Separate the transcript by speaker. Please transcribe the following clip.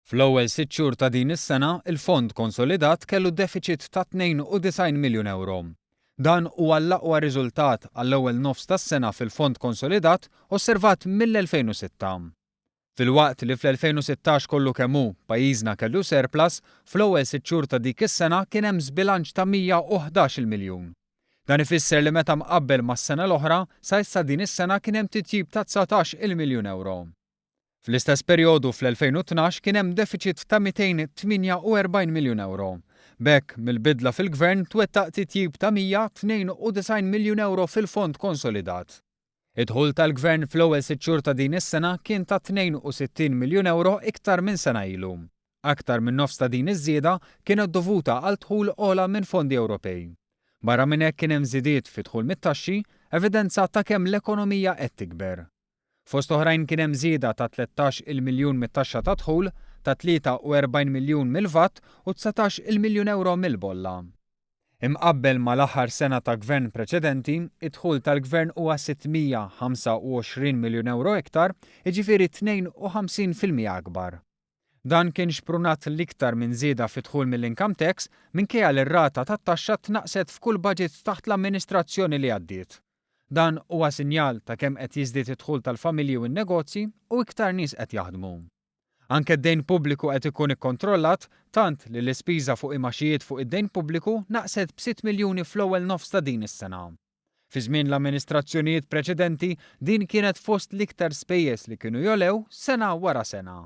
Speaker 1: Fl-ewwel 6 xhur ta' din is-sena, il-Fond Konsolidat kellu deficit ta' 92 miljun euro. Dan huwa l-aqwa riżultat għall-ewwel nofs tas-sena fil-Fond Konsolidat osservat mill-2006. Filwaqt li fl-2016 kollu kemm hu pajjiżna kellu surplus, fl-ewwel 6 xhur ta' dik is-sena kien hemm żbilanċ ta' 111 miljun. Dan ifisser li meta mqabbel mas-sena l-oħra, sa issa din is-sena kien hemm titjib ta' 19 miljun euro. Fl-istess perjodu fl-2012 kien hemm deficit ta' 248 miljun euro. B'hekk mill-bidla fil-Gvern twettaq titjib ta' 192 miljun euro fil-Fond Konsolidat. Id-dħul tal-Gvern fl-ewwel 6 xhur ta' din is-sena kien ta' 62 miljun euro iktar minn sena ilu. Aktar minn nofs ta' din iż-żieda kienet dovuta għal dħul ogħla minn fondi Ewropej. Barra minn hekk kien hemm żidiet fi dħul mit-taxxi, evidenza ta' kemm l-ekonomija qed tikber. Fost oħrajn kien hemm żieda ta' 13 miljun mit-taxxa ta' dħul, ta' 43 miljun mill-VAT u 19 miljun euro mill-bolla. Imqabbel mal-aħħar sena ta' gvern preċedenti, id-dħul tal-gvern huwa 625 miljun euro iktar, jiġifieri 52% akbar. Dan kien xprunat l-iktar minn żieda fi-dħul mill-income tax minkejja li r-rata tat-taxxa tnaqset f'kull budget taħt l-amministrazzjoni li għaddiet. Dan huwa sinjal ta' kemm qed jiżdied id-dħul tal-familji u n-negozji u iktar nies qed jaħdmu. Anke d-dejn pubbliku qed ikun ikkontrollat tant li l-ispiża fuq imaxijiet fuq id-dejn pubbliku naqset b'6 miljuni fl-ewwel nofs ta' din is-sena. Fi żmien l-amministrazzjonijiet preċedenti din kienet fost l-iktar spejjeż li kienu jolew sena wara sena.